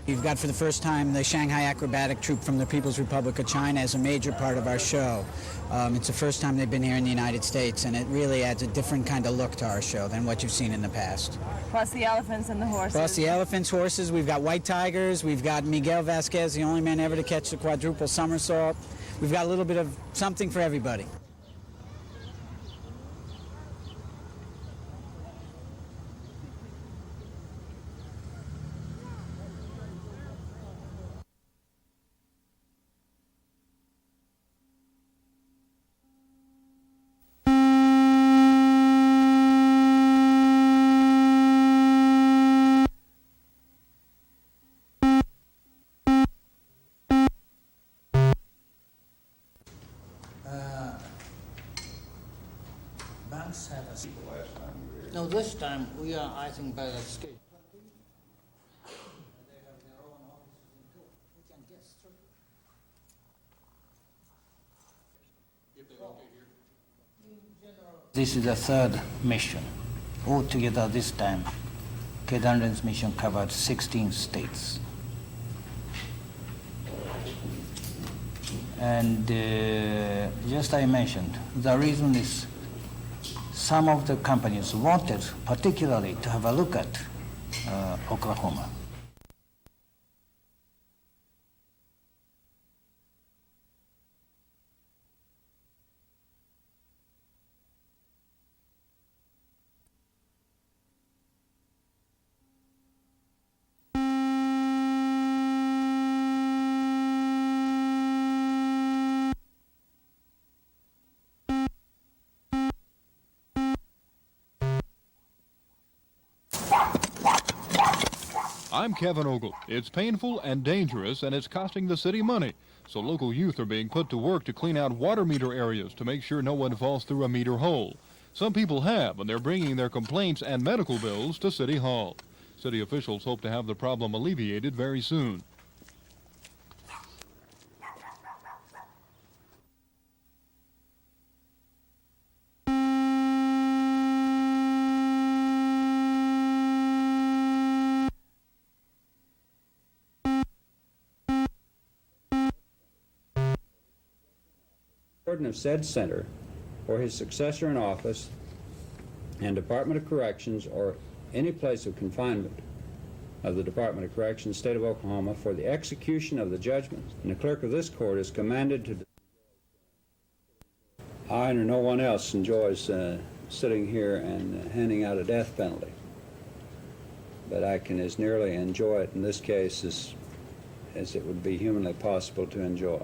We've got for the first time the Shanghai Acrobatic Troupe from the People's Republic of China as a major part of our show. It's the first time they've been here in the United States, and it really adds a different kind of look to our show than what you've seen in the past. Plus the elephants and the horses. Plus the elephants, horses. We've got white tigers. We've got Miguel Vasquez, the only man ever to catch the quadruple somersault. We've got a little bit of something for everybody. No, this time we are, I think, by the skate. This is the third mission. Altogether this time, Kedanren's mission covered 16 states. And just I mentioned, the reason is some of the companies wanted particularly to have a look at Oklahoma. I'm Kevin Ogle. It's painful and dangerous, and it's costing the city money. So local youth are being put to work to clean out water meter areas to make sure no one falls through a meter hole. Some people have, and they're bringing their complaints and medical bills to City Hall. City officials hope to have the problem alleviated very soon. Of said center or his successor in office and Department of Corrections or any place of confinement of the Department of Corrections, State of Oklahoma, for the execution of the judgment. And the clerk of this court is commanded to... I or no one else enjoys sitting here and handing out a death penalty. But I can as nearly enjoy it in this case as it would be humanly possible to enjoy,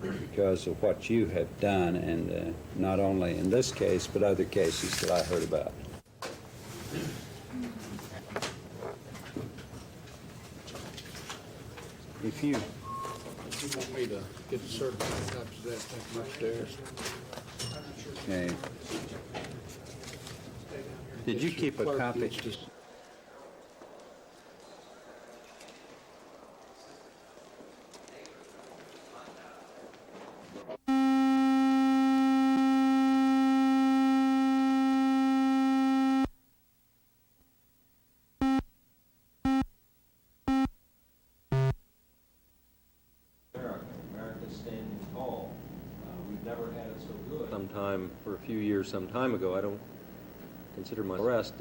because of what you have done, and not only in this case, but other cases that I heard about. If you want me to get the certified copies of that, take them upstairs. Okay. Did you keep a copy? For a few years some time ago. I don't consider my arrest.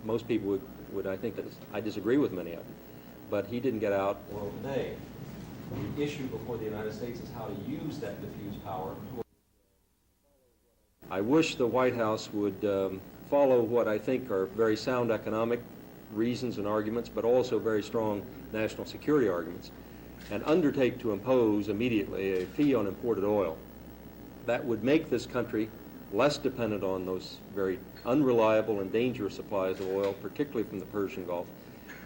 Most people would I think that I disagree with many of them, but he didn't get out. Well, today, the issue before the United States is how to use that diffuse power. I wish the White House would follow what I think are very sound economic reasons and arguments, but also very strong national security arguments, and undertake to impose immediately a fee on imported oil. That would make this country less dependent on those very unreliable and dangerous supplies of oil, particularly from the Persian Gulf.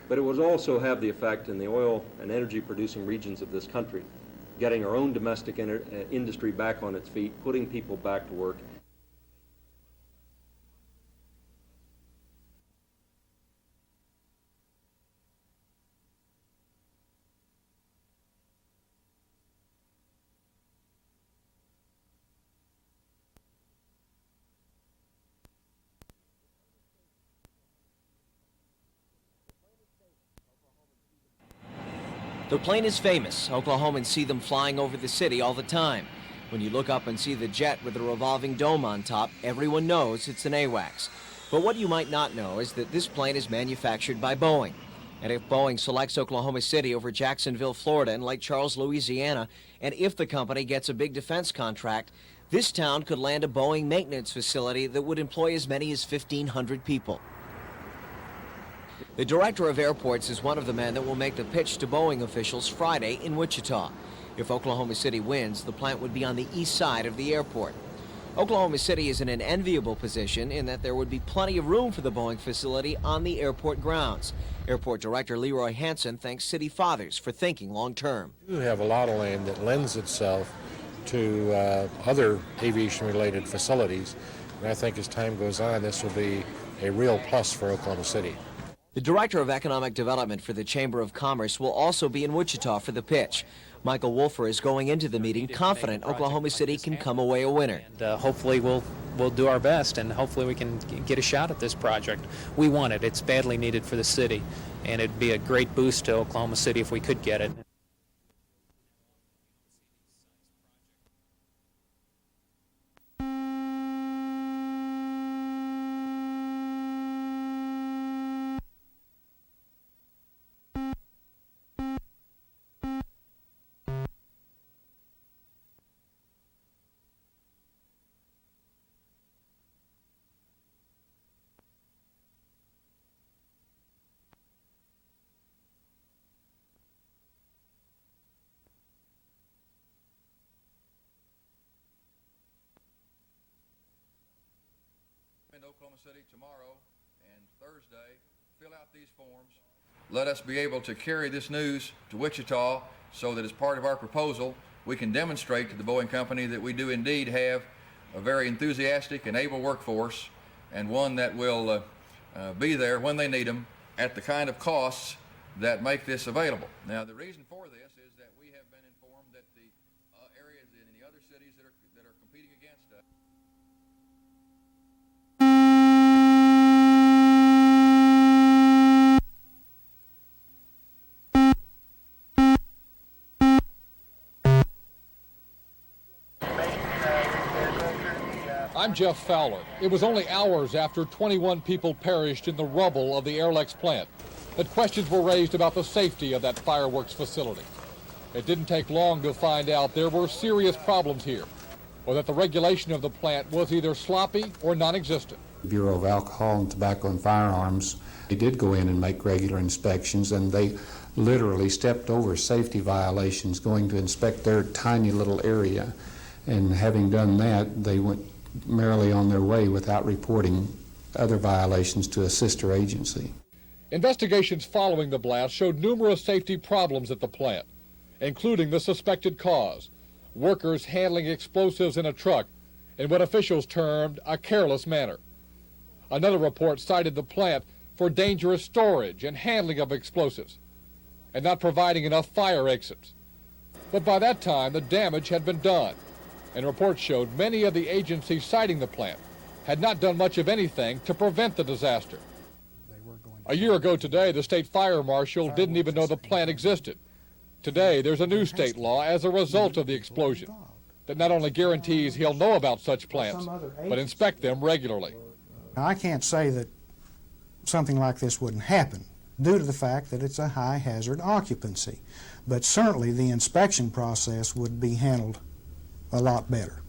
But it would also have the effect in the oil and energy producing regions of this country, getting our own domestic industry back on its feet, putting people back to work. The plane is famous. Oklahomans see them flying over the city all the time. When you look up and see the jet with a revolving dome on top, everyone knows it's an AWACS. But what you might not know is that this plane is manufactured by Boeing. And if Boeing selects Oklahoma City over Jacksonville, Florida, and Lake Charles, Louisiana, and if the company gets a big defense contract, this town could land a Boeing maintenance facility that would employ as many as 1,500 people. The director of airports is one of the men that will make the pitch to Boeing officials Friday in Wichita. If Oklahoma City wins, the plant would be on the east side of the airport. Oklahoma City is in an enviable position in that there would be plenty of room for the Boeing facility on the airport grounds. Airport Director Leroy Hansen thanks city fathers for thinking long term. We have a lot of land that lends itself to other aviation-related facilities, and I think as time goes on, this will be a real plus for Oklahoma City. The Director of Economic Development for the Chamber of Commerce will also be in Wichita for the pitch. Michael Wolfer is going into the meeting confident Oklahoma City can come away a winner. And hopefully we'll do our best, and hopefully we can get a shot at this project. We want it. It's badly needed for the city, and it'd be a great boost to Oklahoma City if we could get it. In Oklahoma City tomorrow and Thursday, fill out these forms. Let us be able to carry this news to Wichita so that as part of our proposal, we can demonstrate to the Boeing company that we do indeed have a very enthusiastic and able workforce, and one that will be there when they need them at the kind of costs that make this available. Now, the reason for this is that we have been informed that the areas in the other cities that are competing against us. I'm Jeff Fowler. It was only hours after 21 people perished in the rubble of the Aerlex plant that questions were raised about the safety of that fireworks facility. It didn't take long to find out there were serious problems here, or that the regulation of the plant was either sloppy or non-existent. The Bureau of Alcohol and Tobacco and Firearms, they did go in and make regular inspections, and they literally stepped over safety violations going to inspect their tiny little area. And having done that, they went merrily on their way without reporting other violations to a sister agency. Investigations following the blast showed numerous safety problems at the plant, including the suspected cause, workers handling explosives in a truck in what officials termed a careless manner. Another report cited the plant for dangerous storage and handling of explosives and not providing enough fire exits. But by that time, the damage had been done, and reports showed many of the agencies citing the plant had not done much of anything to prevent the disaster. A year ago today, the state fire marshal didn't even know the plant existed. Today, there's a new state law as a result of the explosion that not only guarantees he'll know about such plants, but inspect them regularly. I can't say that something like this wouldn't happen due to the fact that it's a high hazard occupancy, but certainly the inspection process would be handled a lot better.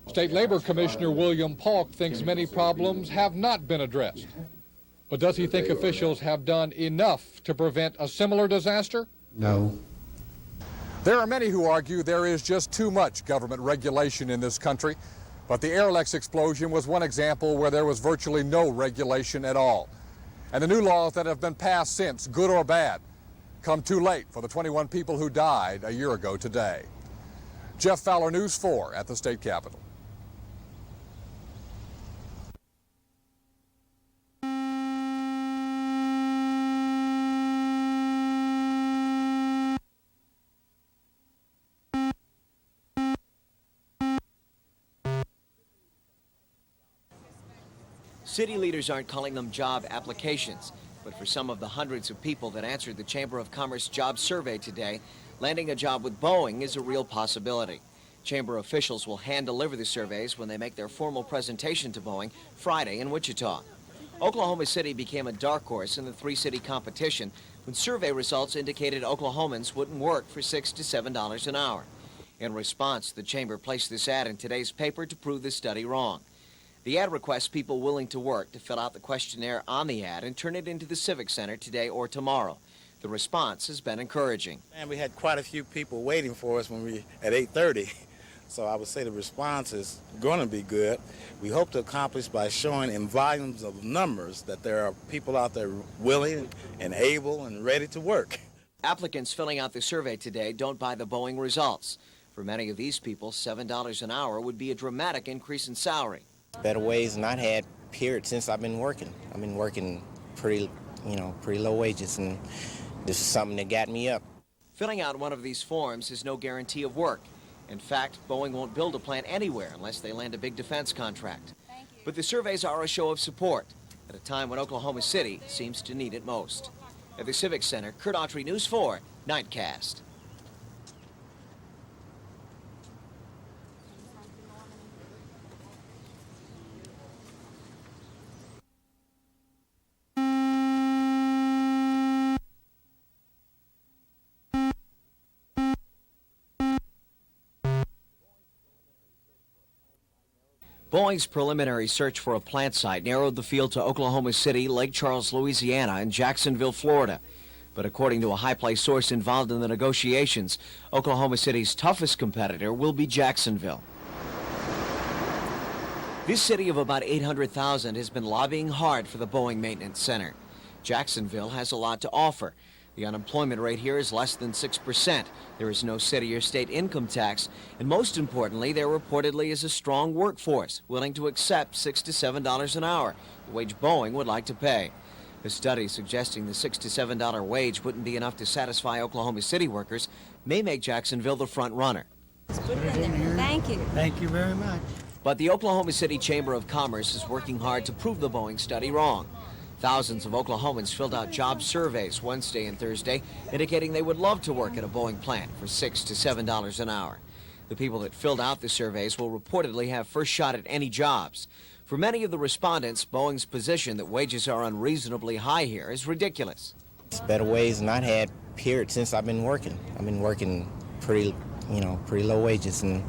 State Labor Commissioner William Polk thinks many problems have not been addressed. But does he think officials have done enough to prevent a similar disaster? No. There are many who argue there is just too much government regulation in this country, but the Aerlex explosion was one example where there was virtually no regulation at all. And the new laws that have been passed since, good or bad, come too late for the 21 people who died a year ago today. Jeff Fowler, News 4 at the State Capitol. City leaders aren't calling them job applications. But for some of the hundreds of people that answered the Chamber of Commerce job survey today, landing a job with Boeing is a real possibility. Chamber officials will hand-deliver the surveys when they make their formal presentation to Boeing Friday in Wichita. Oklahoma City became a dark horse in the three-city competition when survey results indicated Oklahomans wouldn't work for $6 to $7 an hour. In response, the Chamber placed this ad in today's paper to prove the study wrong. The ad requests people willing to work to fill out the questionnaire on the ad and turn it into the Civic Center today or tomorrow. The response has been encouraging. And we had quite a few people waiting for us at 8:30. So I would say the response is going to be good. We hope to accomplish by showing in volumes of numbers that there are people out there willing and able and ready to work. Applicants filling out the survey today don't buy the Boeing results. For many of these people, $7 an hour would be a dramatic increase in salary. Better ways than I've had, period, since I've been working. I've been working pretty low wages, and this is something that got me up. Filling out one of these forms is no guarantee of work. In fact, Boeing won't build a plant anywhere unless they land a big defense contract. But the surveys are a show of support at a time when Oklahoma City seems to need it most. At the Civic Center, Kurt Autry, News 4, Nightcast. Boeing's preliminary search for a plant site narrowed the field to Oklahoma City, Lake Charles, Louisiana, and Jacksonville, Florida. But according to a high-placed source involved in the negotiations, Oklahoma City's toughest competitor will be Jacksonville. This city of about 800,000 has been lobbying hard for the Boeing Maintenance Center. Jacksonville has a lot to offer. The unemployment rate here is less than 6%. There is no city or state income tax. And most importantly, there reportedly is a strong workforce willing to accept $6 to $7 an hour, the wage Boeing would like to pay. A study suggesting the $6 to $7 wage wouldn't be enough to satisfy Oklahoma City workers may make Jacksonville the front runner. Thank you. Thank you very much. But the Oklahoma City Chamber of Commerce is working hard to prove the Boeing study wrong. Thousands of Oklahomans filled out job surveys Wednesday and Thursday, indicating they would love to work at a Boeing plant for $6 to $7 an hour. The people that filled out the surveys will reportedly have first shot at any jobs. For many of the respondents, Boeing's position that wages are unreasonably high here is ridiculous. It's better ways than I've had, period, since I've been working. I've been working pretty low wages, and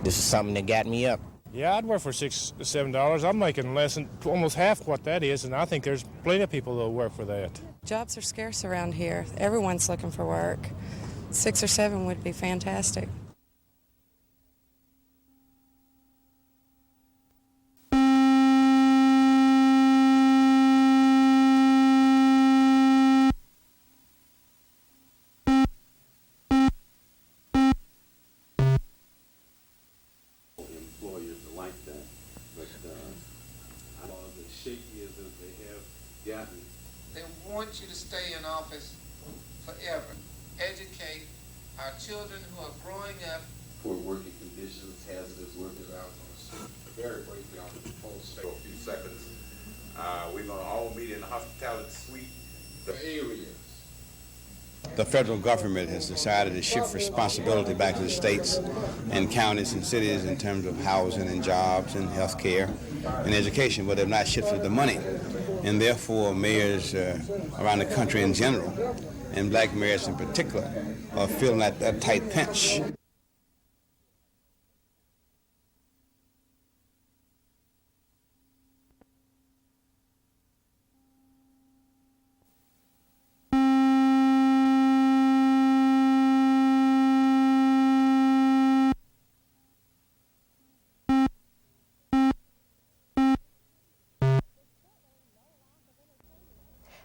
this is something that got me up. Yeah, I'd work for $6 to $7. I'm making less than almost half what that is, and I think there's plenty of people that will work for that. Jobs are scarce around here. Everyone's looking for work. 6 or 7 would be fantastic. They want you to stay in office forever. Educate our children who are growing up. Poor working conditions, hazardous working hours. Very briefly on the proposed for a few seconds. We're going to all meet in the hospitality suite. The areas. The federal government has decided to shift responsibility back to the states and counties and cities in terms of housing and jobs and health care and education, but they've not shifted the money. And therefore, mayors around the country in general, and black mayors in particular, are feeling that tight pinch.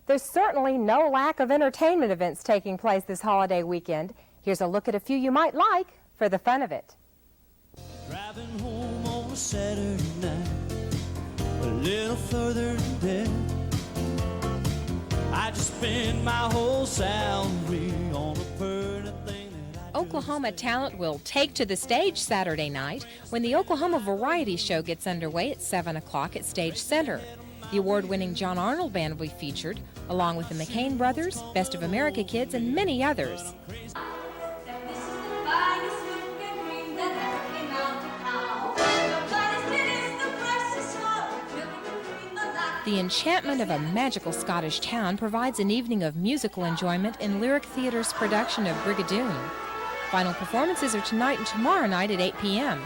There's certainly no lack of entertainment events taking place this holiday weekend. Here's a look at a few you might like for the fun of it. Driving home on a Saturday night, a little further than there. I just spend my whole salary on a pretty thing that I Oklahoma talent will take to the stage Saturday night when the Oklahoma Variety Show gets underway at 7 o'clock at Stage Center. The award-winning John Arnold Band will be featured, along with the McCain Brothers, Best of America Kids, and many others. The enchantment of a magical Scottish town provides an evening of musical enjoyment in Lyric Theatre's production of Brigadoon. Final performances are tonight and tomorrow night at 8 p.m.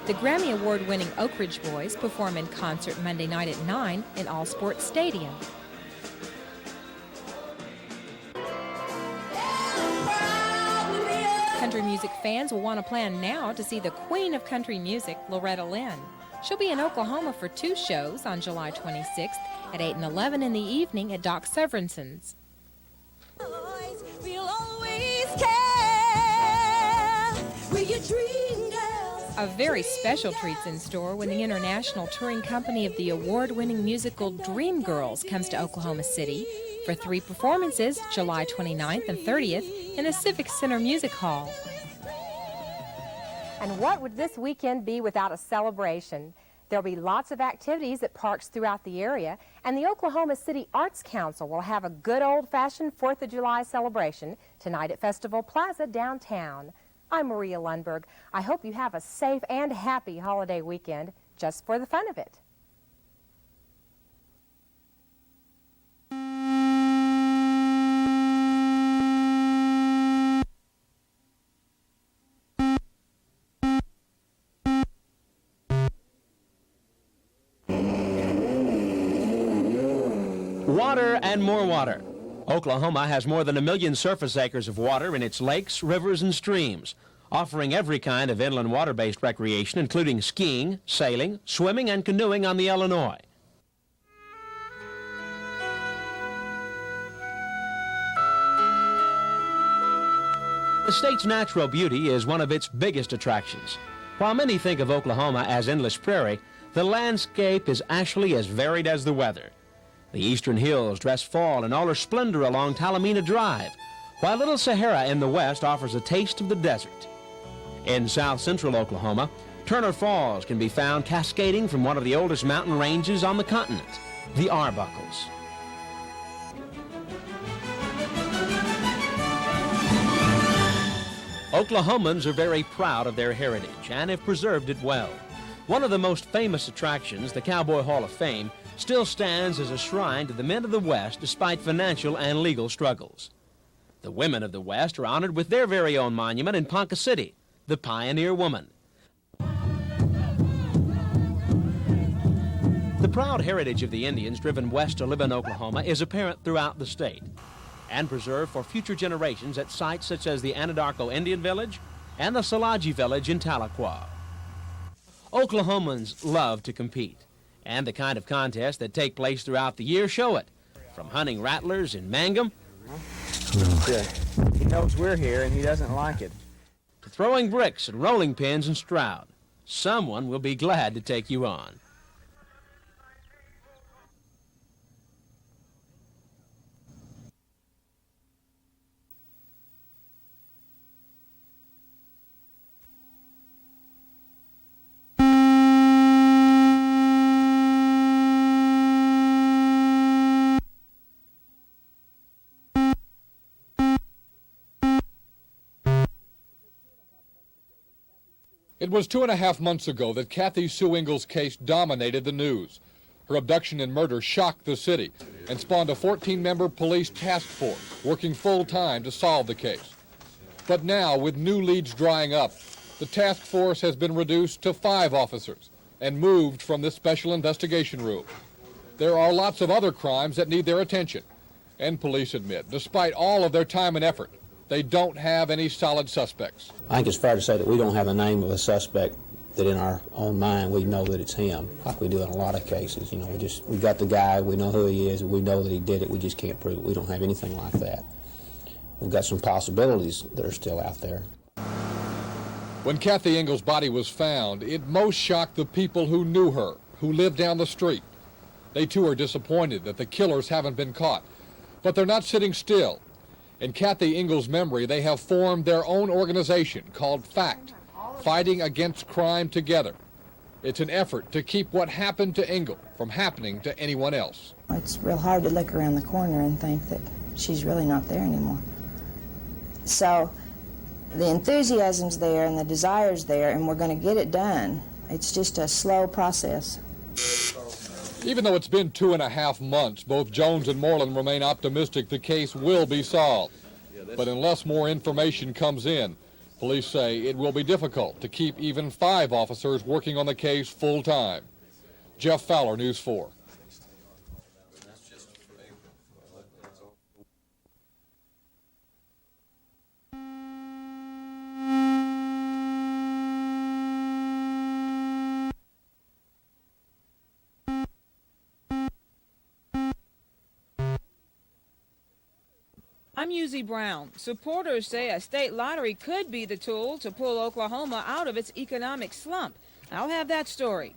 The Grammy Award-winning Oak Ridge Boys perform in concert Monday night at 9 in All Sports Stadium. Country music fans will want to plan now to see the queen of country music, Loretta Lynn. She'll be in Oklahoma for 2 shows on July 26th at 8 and 11 in the evening at Doc Severinson's. A very special treat's in store when the international touring company of the award-winning musical Dreamgirls comes to Oklahoma City for 3 performances, July 29th and 30th, in the Civic Center Music Hall. And what would this weekend be without a celebration? There'll be lots of activities at parks throughout the area, and the Oklahoma City Arts Council will have a good old-fashioned 4th of July celebration tonight at Festival Plaza downtown. I'm Maria Lundberg. I hope you have a safe and happy holiday weekend just for the fun of it. Water and more water. Oklahoma has more than 1 million surface acres of water in its lakes, rivers, and streams, offering every kind of inland water-based recreation, including skiing, sailing, swimming, and canoeing on the Illinois. The state's natural beauty is one of its biggest attractions. While many think of Oklahoma as endless prairie, the landscape is actually as varied as the weather. The eastern hills dress fall in all their splendor along Talamina Drive, while Little Sahara in the west offers a taste of the desert. In south-central Oklahoma, Turner Falls can be found cascading from one of the oldest mountain ranges on the continent, the Arbuckles. Oklahomans are very proud of their heritage and have preserved it well. One of the most famous attractions, the Cowboy Hall of Fame, still stands as a shrine to the men of the West despite financial and legal struggles. The women of the West are honored with their very own monument in Ponca City, the Pioneer Woman. The proud heritage of the Indians driven west to live in Oklahoma is apparent throughout the state and preserved for future generations at sites such as the Anadarko Indian Village and the Salagi Village in Tahlequah. Oklahomans love to compete, and the kind of contests that take place throughout the year show it, from hunting rattlers in Mangum He knows we're here and he doesn't like it. to throwing bricks and rolling pins in Stroud. Someone will be glad to take you on. It was 2.5 months ago that Kathy Sue Engle's case dominated the news. Her abduction and murder shocked the city and spawned a 14-member police task force working full-time to solve the case. But now, with new leads drying up, the task force has been reduced to 5 officers and moved from this special investigation room. There are lots of other crimes that need their attention, and police admit, despite all of their time and effort, they don't have any solid suspects. I think it's fair to say that we don't have a name of a suspect that in our own mind we know that it's him, like we do in a lot of cases. You know, we got the guy, we know who he is, we know that he did it, we just can't prove it. We don't have anything like that. We've got some possibilities that are still out there. When Kathy Engle's body was found, it most shocked the people who knew her, who lived down the street. They too are disappointed that the killers haven't been caught, but they're not sitting still. In Kathy Engle's memory, they have formed their own organization called FACT, Fighting Against Crime Together. It's an effort to keep what happened to Engle from happening to anyone else. It's real hard to look around the corner and think that she's really not there anymore. So the enthusiasm's there and the desire's there, and we're going to get it done. It's just a slow process. Even though it's been 2.5 months, both Jones and Moreland remain optimistic the case will be solved. But unless more information comes in, police say it will be difficult to keep even 5 officers working on the case full time. Jeff Fowler, News 4. I'm Yuzi Brown. Supporters say a state lottery could be the tool to pull Oklahoma out of its economic slump. I'll have that story.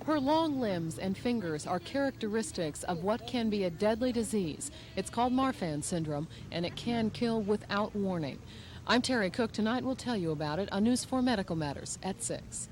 Her long limbs and fingers are characteristics of what can be a deadly disease. It's called Marfan syndrome, and it can kill without warning. I'm Terry Cook. Tonight we'll tell you about it on News 4 Medical Matters at 6.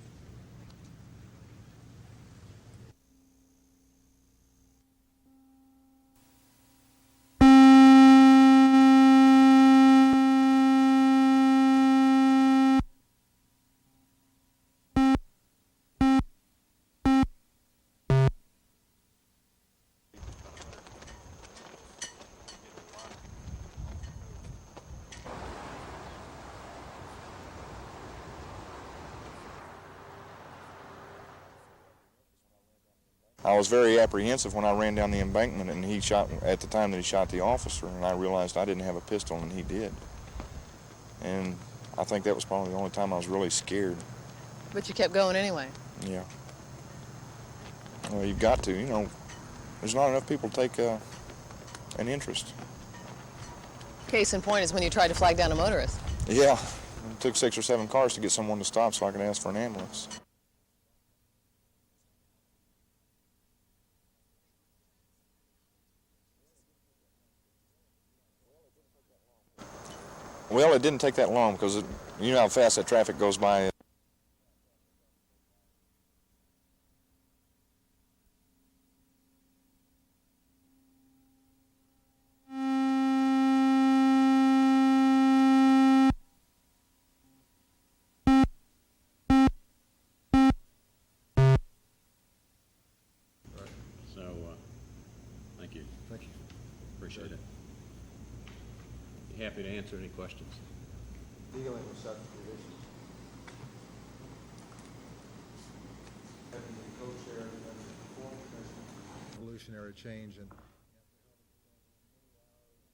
I was very apprehensive when I ran down the embankment and he shot, at the time that he shot the officer, and I realized I didn't have a pistol and he did. And I think that was probably the only time I was really scared. But you kept going anyway. Yeah. Well, you've got to, you know, there's not enough people take an interest. Case in point is when you tried to flag down a motorist. Yeah, it took 6 or 7 cars to get someone to stop so I could ask for an ambulance. Well, it didn't take that long because you know how fast that traffic goes by. Thank you. Thank you. Appreciate it. Happy to answer any questions. Dealing with such conditions. Revolutionary change, and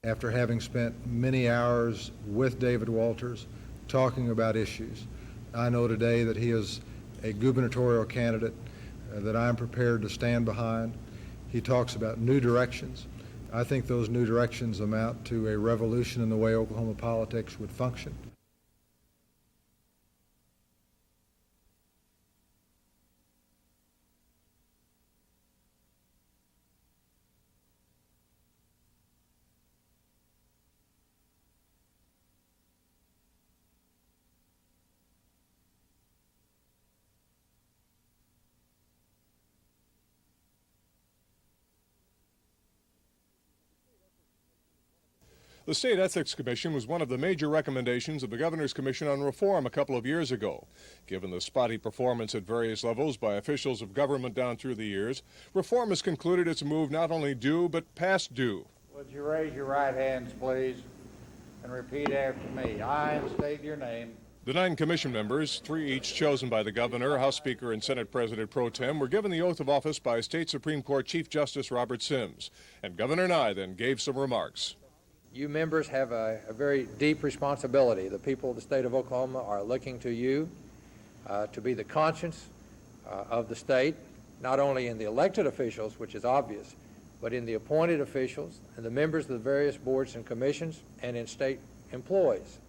after having spent many hours with David Walters talking about issues, I know today that he is a gubernatorial candidate that I'm prepared to stand behind. He talks about new directions. I think those new directions amount to a revolution in the way Oklahoma politics would function. The State Ethics Commission was one of the major recommendations of the Governor's Commission on Reform a couple of years ago. Given the spotty performance at various levels by officials of government down through the years, Reform has concluded it's a move not only due, but past due. Would you raise your right hands, please, and repeat after me? I, and state your name. The 9 commission members, 3 each chosen by the Governor, House Speaker, and Senate President Pro Tem, were given the oath of office by State Supreme Court Chief Justice Robert Sims. And Governor Nigh then gave some remarks. You members have a very deep responsibility. The people of the state of Oklahoma are looking to you to be the conscience of the state, not only in the elected officials, which is obvious, but in the appointed officials and the members of the various boards and commissions and in state employees.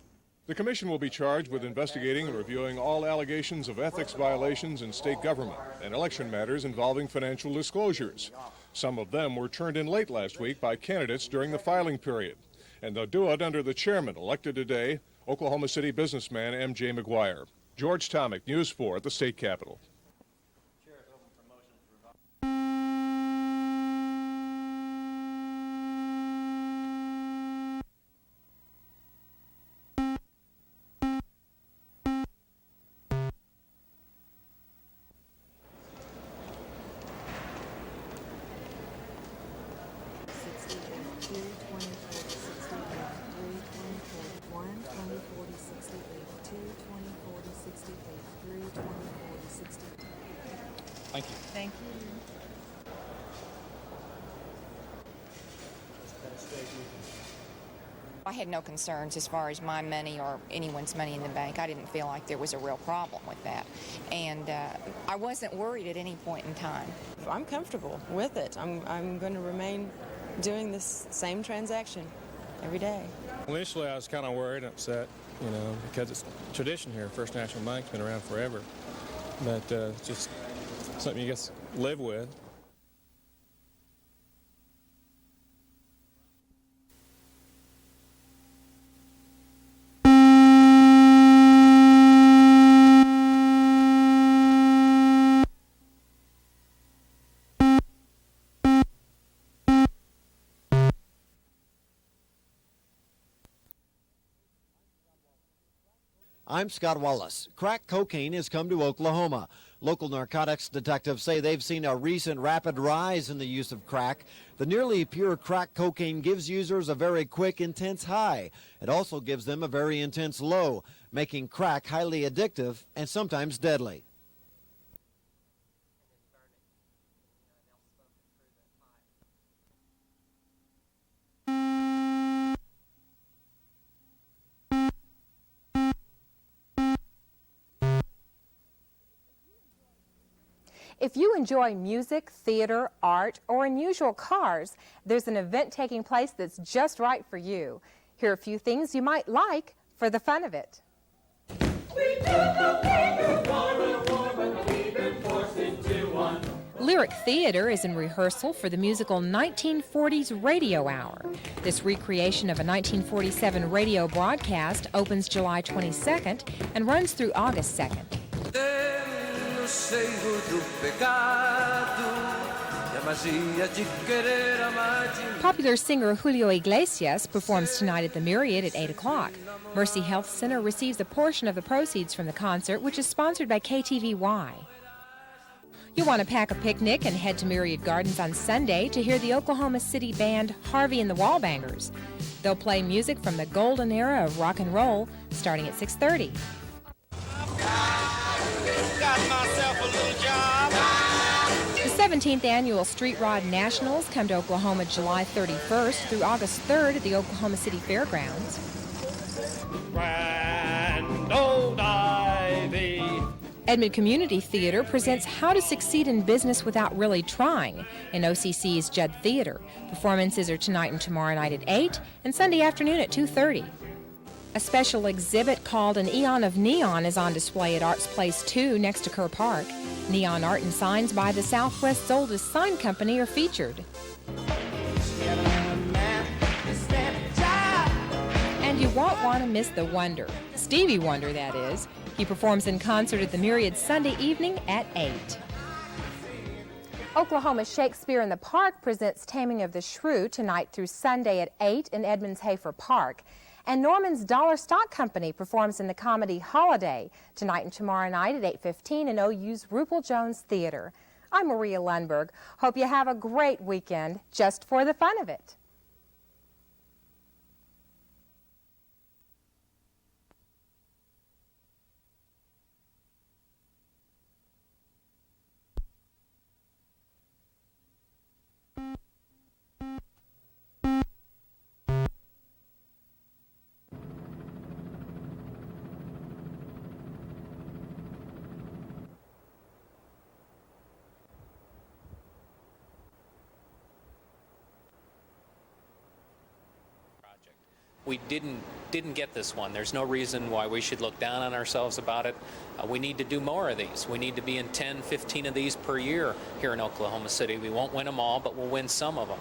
The commission will be charged with investigating and reviewing all allegations of ethics violations in state government and election matters involving financial disclosures. Some of them were turned in late last week by candidates during the filing period. And they'll do it under the chairman elected today, Oklahoma City businessman M.J. McGuire. George Tomic, News 4 at the state capitol. Thank you. Thank you. I had no concerns as far as my money or anyone's money in the bank. I didn't feel like there was a real problem with that. And I wasn't worried at any point in time. I'm comfortable with it. I'm going to remain doing this same transaction every day. Initially, I was kind of worried and upset, you know, because it's tradition here. First National Bank's been around forever. But it's just something you just live with. I'm Scott Wallace. Crack cocaine has come to Oklahoma. Local narcotics detectives say they've seen a recent rapid rise in the use of crack. The nearly pure crack cocaine gives users a very quick, intense high. It also gives them a very intense low, making crack highly addictive and sometimes deadly. If you enjoy music, theater, art, or unusual cars, there's an event taking place that's just right for you. Here are a few things you might like for the fun of it. Lyric Theater is in rehearsal for the musical 1940s Radio Hour. This recreation of a 1947 radio broadcast opens July 22nd and runs through August 2nd. Popular singer Julio Iglesias performs tonight at the Myriad at 8 o'clock. Mercy Health Center receives a portion of the proceeds from the concert, which is sponsored by KTVY. You'll want to pack a picnic and head to Myriad Gardens on Sunday to hear the Oklahoma City band Harvey and the Wallbangers. They'll play music from the golden era of rock and roll, starting at 6:30. The 17th annual Street Rod Nationals come to Oklahoma July 31st through August 3rd at the Oklahoma City Fairgrounds. Edmond Community Theater presents How to Succeed in Business Without Really Trying in OCC's Judd Theater. Performances are tonight and tomorrow night at 8 and Sunday afternoon at 2:30. A special exhibit called An Eon of Neon is on display at Arts Place 2 next to Kerr Park. Neon art and signs by the Southwest's oldest sign company are featured. And you won't want to miss the Wonder. Stevie Wonder, that is. He performs in concert at the Myriad Sunday evening at 8. Oklahoma Shakespeare in the Park presents Taming of the Shrew tonight through Sunday at 8 in Edmonds Hafer Park. And Norman's Dollar Stock Company performs in the comedy Holiday tonight and tomorrow night at 8:15 in OU's Rupel Jones Theater. I'm Maria Lundberg. Hope you have a great weekend just for the fun of it. We didn't get this one. There's no reason why we should look down on ourselves about it. We need to do more of these. We need to be in 10, 15 of these per year here in Oklahoma City. We won't win them all, but we'll win some of them.